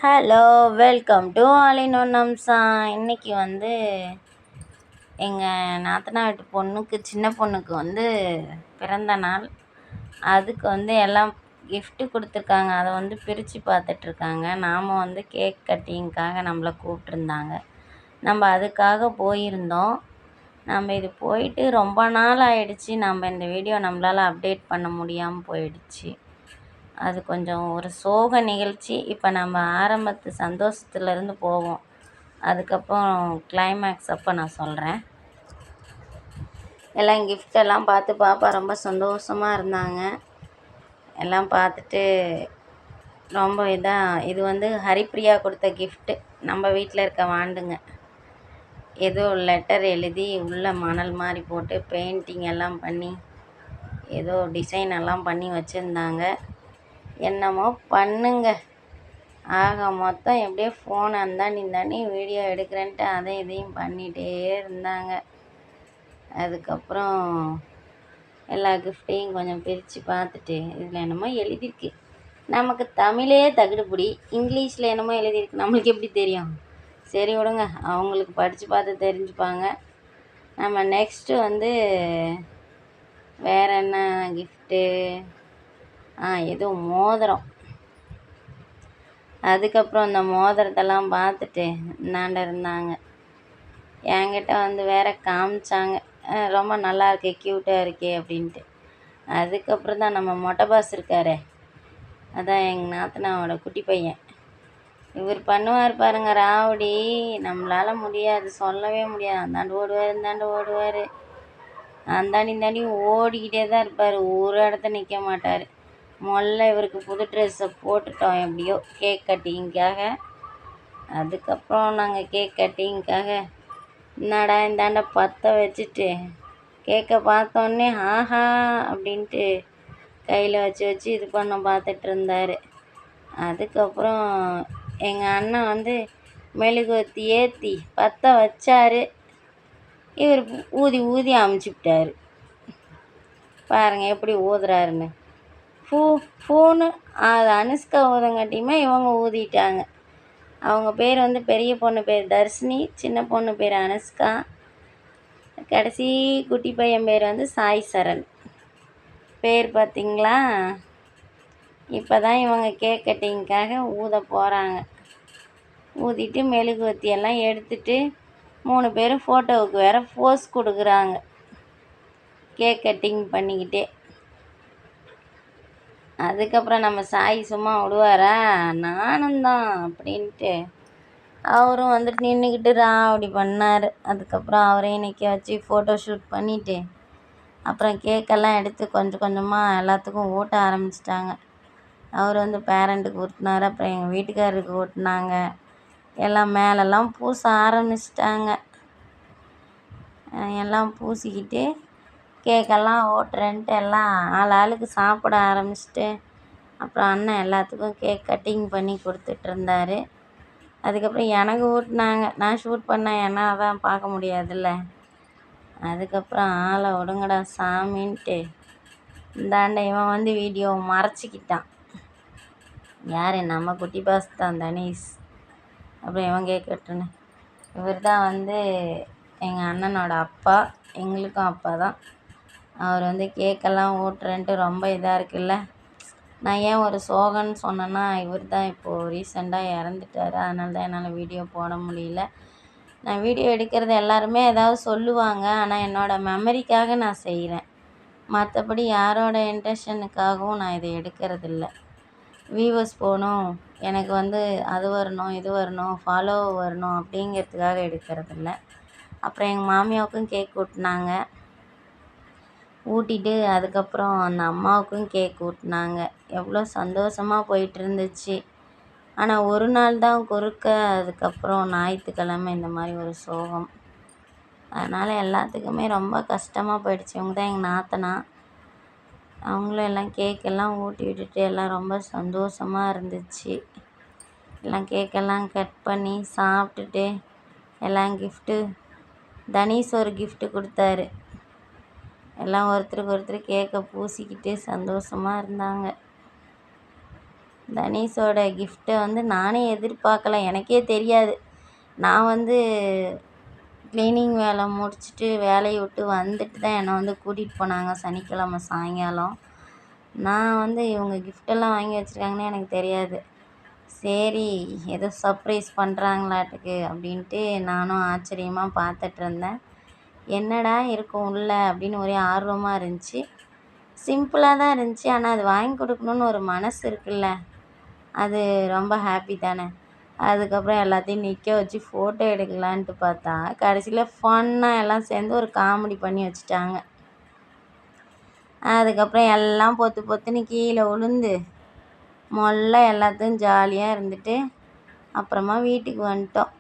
Hello, welcome to all in one Amsa. இன்றைக்கி எங்கள் நாத்தனார் வீட்டு பொண்ணுக்கு, சின்ன பொண்ணுக்கு பிறந்த நாள். அதுக்கு எல்லாம் கிஃப்ட்டு கொடுத்துருக்காங்க. அதை பிரித்து பார்த்துட்ருக்காங்க. நாம் கேக் கட்டிங்க்காக நம்மளை கூப்பிட்ருந்தாங்க. நம்ம அதுக்காக போயிருந்தோம். நம்ம இது போயிட்டு ரொம்ப நாள் ஆயிடுச்சு. நம்ம இந்த வீடியோ நம்மளால் அப்டேட் பண்ண முடியாமல் போயிடுச்சு. அது கொஞ்சம் ஒரு சோக நிகழ்ச்சி. இப்போ நம்ம ஆரம்பத்து சந்தோஷத்துலேருந்து போவோம். அதுக்கப்புறம் கிளைமேக்ஸ் அப்போ நான் சொல்கிறேன். எல்லாம் கிஃப்டெல்லாம் பார்த்து பாப்பா ரொம்ப சந்தோஷமாக இருந்தாங்க. எல்லாம் பார்த்துட்டு ரொம்ப இது ஹரிப்ரியா கொடுத்த கிஃப்ட்டு. நம்ம வீட்டில் இருக்க வாண்டுங்க. ஏதோ லெட்டர் எழுதி உள்ளே மணல் மாதிரி போட்டு பெயிண்டிங் எல்லாம் பண்ணி ஏதோ டிசைன் எல்லாம் பண்ணி வச்சுருந்தாங்க. என்னமோ பண்ணுங்க. ஆக மொத்தம் எப்படியோ ஃபோன் அந்தாண்டி வீடியோ எடுக்கிறேன்ட்டு அதை இதையும் பண்ணிகிட்டே இருந்தாங்க. அதுக்கப்புறம் எல்லா கிஃப்டையும் கொஞ்சம் பிரித்து பார்த்துட்டு, இதில் என்னமோ எழுதியிருக்கு. நமக்கு தமிழே தகுடுபடி, இங்கிலீஷில் என்னமோ எழுதியிருக்கு. நம்மளுக்கு எப்படி தெரியும்? சரி விடுங்க, அவங்களுக்கு படித்து பார்த்து தெரிஞ்சுப்பாங்க. நம்ம நெக்ஸ்ட்டு வேறு என்ன கிஃப்ட்டு, ஏதோ மோதிரம். அதுக்கப்புறம் அந்த மோதிரத்தெல்லாம் பார்த்துட்டு இந்தாண்ட இருந்தாங்க. என்கிட்ட வேற காமிச்சாங்க. ரொம்ப நல்லா இருக்கே, க்யூட்டாக இருக்கே அப்படின்ட்டு. அதுக்கப்புறம் தான் நம்ம மொட்டை பாஸ் இருக்காரே, அதான் எங்கள் நாத்தனாவோட குட்டி பையன். இவர் பண்ணுவார் பாருங்க ராவடி. நம்மளால் முடியாது, சொல்லவே முடியாது. அந்தாண்டு ஓடுவார், இந்தாண்டு ஓடுவார். அந்தாண்டி ஓடிக்கிட்டே தான் இருப்பார். ஒரு இடத்த நிற்க மாட்டார். இவருக்கு புது ட்ரெஸ்ஸை போட்டுட்டோம் எப்படியோ கேக் கட்டிங்க்காக. அதுக்கப்புறம் நாங்கள் கேக் கட்டிங்க்காக என்னடா இந்தாண்ட பற்ற வச்சுட்டு கேக்கை பார்த்தோன்னே ஆஹா அப்படின்ட்டு கையில் வச்சு இது பண்ண பார்த்துட்டு இருந்தார். அதுக்கப்புறம் எங்கள் அண்ணன் மெழுகுவர்த்தி ஏற்றி பற்ற வச்சார். இவர் ஊதி அமுச்சுவிட்டார். பாருங்கள் எப்படி ஊதுறாருன்னு. ஃபோனு அது அனுஷ்கா ஊதங்காட்டியுமே இவங்க ஊதிட்டாங்க. அவங்க பேர் பெரிய பொண்ணு பேர் தர்ஷினி, சின்ன பொண்ணு பேர் அனுஷ்கா, கடைசி குட்டி பையன் பேர் சாய் சரண். பேர் பார்த்திங்களா? இப்போ தான் இவங்க கேக் கட்டிங்க்காக ஊத போகிறாங்க. ஊதிட்டு மெழுகுவர்த்தியெல்லாம் எடுத்துட்டு 3 பேரும் ஃபோட்டோவுக்கு வேறு போஸ் கொடுக்குறாங்க கேக் கட்டிங் பண்ணிக்கிட்டே. அதுக்கப்புறம் நம்ம சாய் சும்மா விடுவாரா? நானும் தான் அப்படின்ட்டு அவரும் நின்றுக்கிட்டு அப்படி பண்ணார். அதுக்கப்புறம் அவரையும் நிற்க வச்சு ஃபோட்டோ ஷூட் பண்ணிவிட்டு அப்புறம் கேக்கெல்லாம் எடுத்து கொஞ்சம் கொஞ்சமாக எல்லாத்துக்கும் ஊட்ட ஆரம்பிச்சிட்டாங்க. அவர் பேரண்ட்டுக்கு ஊட்டினார். அப்புறம் எங்கள் வீட்டுக்காரருக்கு ஊட்டினாங்க. எல்லாம் மேலெல்லாம் பூச ஆரம்பிச்சிட்டாங்க. எல்லாம் பூசிக்கிட்டு கேக்கெல்லாம் ஓட்டுறேன்ட்டு எல்லாம் ஆளுக்கு சாப்பிட ஆரம்பிச்சிட்டு அப்புறம் அண்ணன் எல்லாத்துக்கும் கேக் கட்டிங் பண்ணி கொடுத்துட்ருந்தார். அதுக்கப்புறம் எனக்கு ஊட்டினாங்க. நான் ஷூட் பண்ணேன், ஏன்னா அதான் பார்க்க முடியாதுல்ல. அதுக்கப்புறம் ஆளை விடுங்கடா சாமின்ட்டு இந்தாண்ட இவன் வீடியோவை மறைச்சிக்கிட்டான். யார்? நம்ம குட்டி பாஸ் தான், தனீஷ். அப்புறம் இவன் கேக் கட்டுன்னு இவர் தான் எங்கள் அண்ணனோட அப்பா, எங்களுக்கும் அப்பா தான். அவர் கேக்கெல்லாம் ஊட்டுறேன்ட்டு ரொம்ப இதாக இருக்குல்ல. நான் ஏன் ஒரு சோகன்னு சொன்னேன்னா, இவர் தான் இப்போது ரீசெண்டாக இறந்துட்டார். அதனால தான் என்னால் வீடியோ போட முடியல. நான் வீடியோ எடுக்கிறது எல்லாருமே ஏதாவது சொல்லுவாங்க, ஆனால் என்னோடய மெமரிக்காக நான் செய்கிறேன். மற்றபடி யாரோட இன்ட்ரெஷனுக்காகவும் நான் இதை எடுக்கிறதில்ல. வியூவர்ஸ் போகணும், எனக்கு அது வரணும், இது வரணும், ஃபாலோ வரணும் அப்படிங்கிறதுக்காக எடுக்கிறதில்ல. அப்புறம் எங்கள் மாமியாவுக்கும் கேக் ஊட்டினாங்க. ஊட்டிட்டு அதுக்கப்புறம் அந்த அம்மாவுக்கும் கேக் ஊட்டினாங்க. எவ்வளோ சந்தோஷமாக போயிட்டுருந்துச்சு. ஆனால் ஒரு நாள் தான் குறுக்க. அதுக்கப்புறம் ஞாயிற்றுக்கிழமை இந்த மாதிரி ஒரு சோகம். அதனால் எல்லாத்துக்குமே ரொம்ப கஷ்டமாக போயிடுச்சு. இவங்க தான் எங்கள் நாத்தனா. அவங்களும் எல்லாம் கேக்கெல்லாம் ஊட்டி விட்டுட்டு எல்லாம் ரொம்ப சந்தோஷமாக இருந்துச்சு. எல்லாம் கேக்கெல்லாம் கட் பண்ணி சாப்பிட்டுட்டு எல்லாம் கிஃப்ட்டு, தனீஷ் ஒரு கிஃப்ட்டு கொடுத்தாரு. எல்லாம் ஒருத்தருக்கு ஒருத்தர் கேக்கை பூசிக்கிட்டு சந்தோஷமாக இருந்தாங்க. தனீஷோட கிஃப்ட்டை வந்து நானே எதிர்பார்க்கல, எனக்கே தெரியாது. நான் வந்து க்ளீனிங் வேலை முடிச்சுட்டு வேலையை விட்டு வந்துட்டு தான் என்னை வந்து கூட்டிகிட்டு போனாங்க சனிக்கிழமை சாயங்காலம். நான் வந்து இவங்க கிஃப்டெல்லாம் வாங்கி வச்சுருக்காங்கன்னு எனக்கு தெரியாது. சரி ஏதோ சர்ப்ரைஸ் பண்ணுறாங்களாட்டுக்கு அப்படின்ட்டு நானும் ஆச்சரியமாக பார்த்துட்ருந்தேன். என்னடா இருக்கும் உள்ள அப்படின்னு ஒரே ஆர்வமாக இருந்துச்சு. சிம்பிளாக தான் இருந்துச்சு, ஆனால் அது வாங்கி கொடுக்கணுன்னு ஒரு மனசு இருக்குல்ல, அது ரொம்ப ஹாப்பி தானே. அதுக்கப்புறம் எல்லாத்தையும் நிற்க வச்சு ஃபோட்டோ எடுக்கலான்ட்டு பார்த்தா கடைசியில் ஃபன்னாக எல்லாம் சேர்ந்து ஒரு காமெடி பண்ணி வச்சுட்டாங்க. அதுக்கப்புறம் எல்லாம் பொத்து பொத்துன்னு கீழே விழுந்து எல்லாத்தையும் ஜாலியாக இருந்துட்டு அப்புறமா வீட்டுக்கு வந்துட்டோம்.